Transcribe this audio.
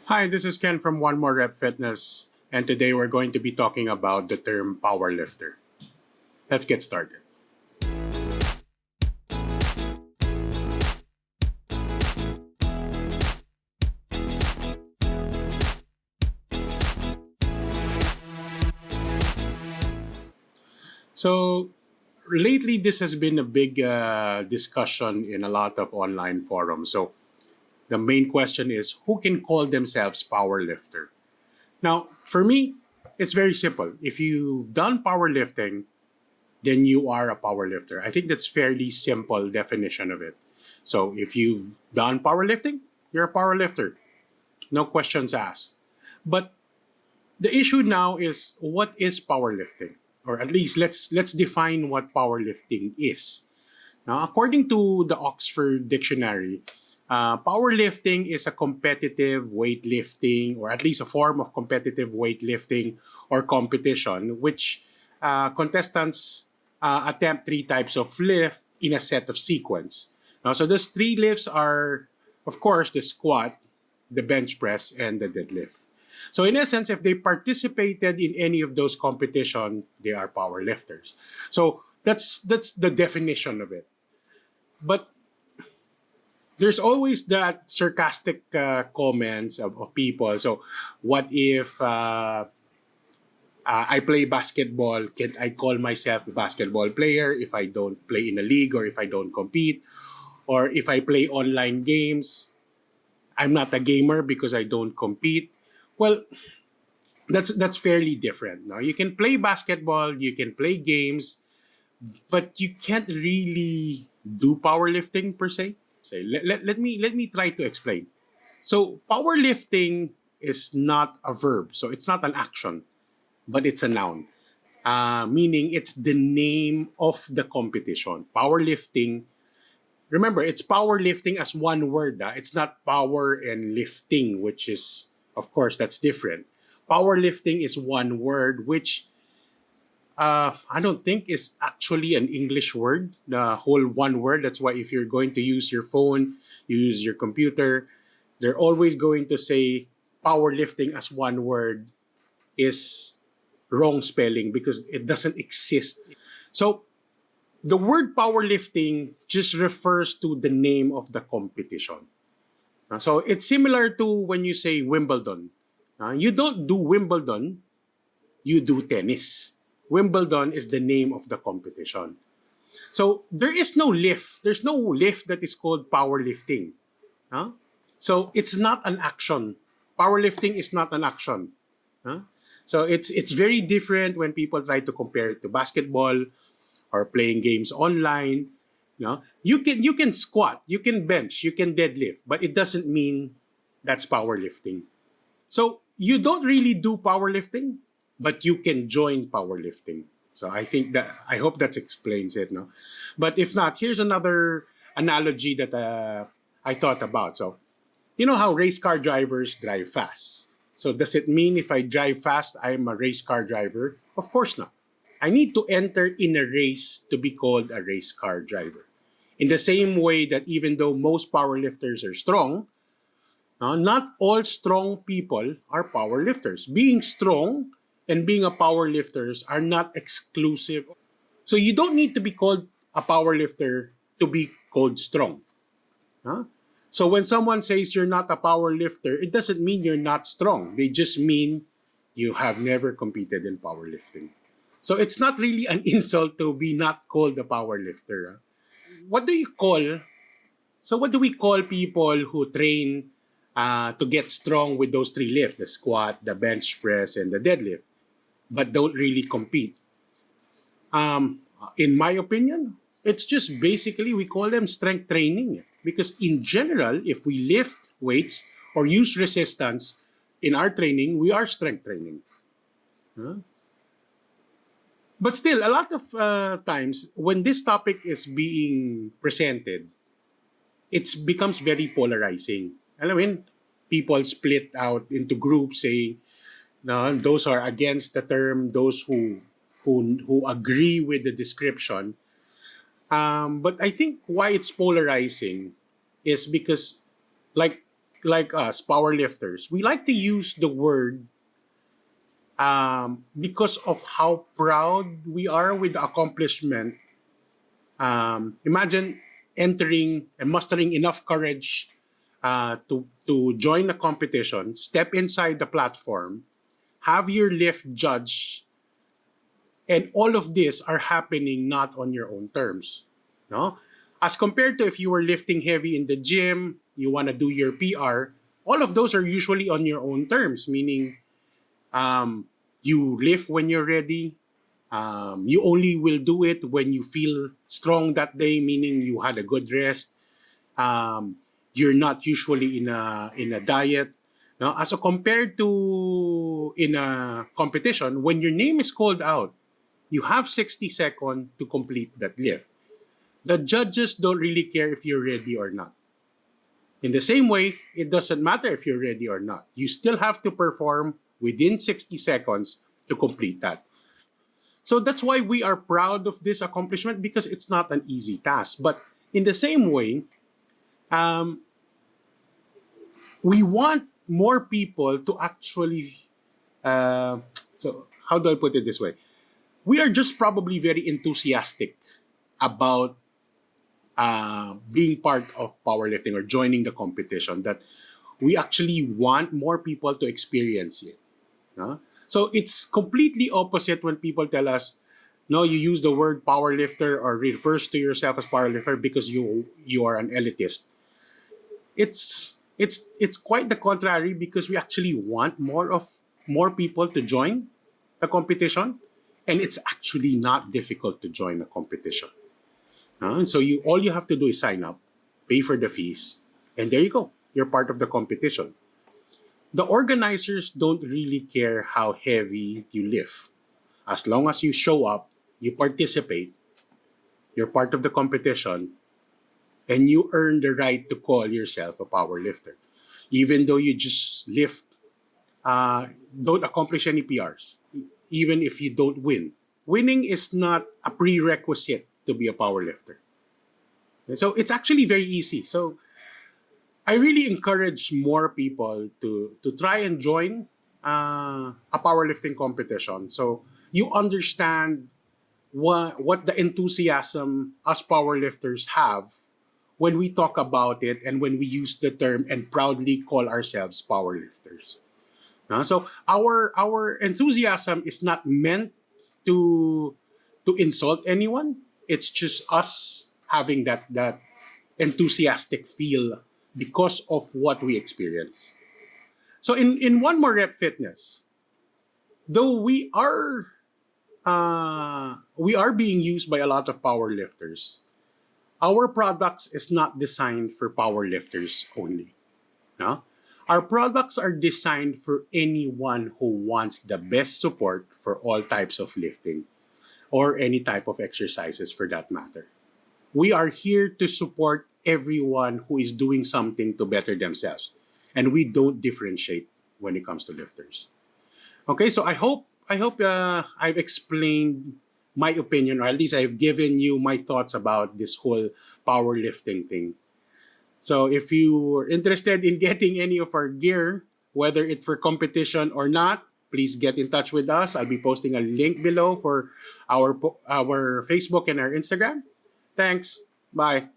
Hi, this is Ken from One More Rep Fitness, and today we're going to be talking about the term powerlifter. Let's get started. So, lately, this has been a big discussion in a lot of online forums. So, the main question is who can call themselves powerlifter? Now, for me, it's very simple. If you've done powerlifting, then you are a powerlifter. I think that's fairly simple definition of it. So if you've done powerlifting, you're a powerlifter. No questions asked. But the issue now is what is powerlifting? Or at least let's define what powerlifting is. Now, according to the Oxford Dictionary, powerlifting is a competitive weightlifting, or at least a form of competitive weightlifting or competition, which contestants attempt three types of lift in a set of sequence. Now, so those three lifts are, of course, the squat, the bench press, and the deadlift. So, in essence, if they participated in any of those competition, they are power lifters. So that's the definition of it. But there's always that sarcastic comments of people. So, what if I play basketball? Can I call myself a basketball player if I don't play in a league or if I don't compete? Or if I play online games, I'm not a gamer because I don't compete. Well, that's fairly different. Now you can play basketball, you can play games, but you can't really do powerlifting per se. So let me try to explain. So powerlifting is not a verb, so it's not an action, but it's a noun. Meaning it's the name of the competition. Powerlifting. Remember, it's powerlifting as one word. It's not power and lifting, which is, of course, that's different. Powerlifting is one word, which I don't think is actually an English word, the whole one word. That's why if you're going to use your phone, you use your computer, they're always going to say powerlifting as one word is wrong spelling because it doesn't exist. So the word powerlifting just refers to the name of the competition. So it's similar to when you say Wimbledon. You don't do Wimbledon, you do tennis. Wimbledon is the name of the competition. So there is no lift. There's no lift that is called powerlifting. Huh? So it's not an action. Powerlifting is not an action. Huh? So it's very different when people try to compare it to basketball or playing games online. You can squat, you can bench, you can deadlift, but it doesn't mean that's powerlifting. So you don't really do powerlifting, but you can join powerlifting. So I hope that explains it. No, but if not, here's another analogy that I thought about. So you know how race car drivers drive fast. So does it mean if I drive fast, I'm a race car driver? Of course not. I need to enter in a race to be called a race car driver. In the same way that even though most powerlifters are strong, not all strong people are power lifters. Being strong and being a power lifters are not exclusive. So you don't need to be called a power lifter to be called strong. Huh? So when someone says you're not a power lifter, it doesn't mean you're not strong. They just mean you have never competed in powerlifting. So it's not really an insult to be not called a power lifter. Huh? What do you call So what do we call people who train to get strong with those three lifts, the squat, the bench press, and the deadlift, but don't really compete? In my opinion, it's just basically we call them strength training. Because in general, if we lift weights or use resistance in our training, we are strength training. Huh? But still, a lot of times when this topic is being presented, it becomes very polarizing. Alam mo yun, people split out into groups saying, no, those are against the term, those who agree with the description. But I think why it's polarizing is because, like like us, powerlifters, we like to use the word because of how proud we are with the accomplishment. Imagine entering and mustering enough courage to join a competition, step inside the platform, have your lift judged, and all of this are happening not on your own terms. No? As compared to if you were lifting heavy in the gym, you want to do your PR, all of those are usually on your own terms, meaning you lift when you're ready. You only will do it when you feel strong that day, meaning you had a good rest. Um, you're not usually in a diet. No? As compared to in a competition, when your name is called out, you have 60 seconds to complete that lift. The judges don't really care if you're ready or not. In the same way, it doesn't matter if you're ready or not. You still have to perform within 60 seconds to complete that. So that's why we are proud of this accomplishment because it's not an easy task. But in the same way, um, we want more people to actually. So, how do I put it this way? We are just probably very enthusiastic about being part of powerlifting or joining the competition, that we actually want more people to experience it. No? So it's completely opposite when people tell us, no, you use the word powerlifter or refers to yourself as powerlifter because you are an elitist. It's quite the contrary because we actually want more people to join the competition, and it's actually not difficult to join a competition. And so all you have to do is sign up, pay for the fees, and there you go. You're part of the competition. The organizers don't really care how heavy you lift. As long as you show up, you participate, you're part of the competition, and you earn the right to call yourself a power lifter. Even though you just lift, don't accomplish any PRs, even if you don't win. Winning is not a prerequisite to be a power lifter. And so it's actually very easy. So I really encourage more people to try and join a powerlifting competition. So you understand what the enthusiasm us powerlifters have when we talk about it and when we use the term and proudly call ourselves powerlifters. So our enthusiasm is not meant to insult anyone. It's just us having that enthusiastic feel because of what we experience. So in one more rep fitness, though we are being used by a lot of power lifters, our products is not designed for power lifters only. No? Our products are designed for anyone who wants the best support for all types of lifting or any type of exercises for that matter. We are here to support everyone who is doing something to better themselves. And we don't differentiate when it comes to lifters. Okay, so I hope I've explained my opinion, or at least I've given you my thoughts about this whole powerlifting thing. So if you're interested in getting any of our gear, whether it's for competition or not, please get in touch with us. I'll be posting a link below for our Facebook and our Instagram. Thanks. Bye.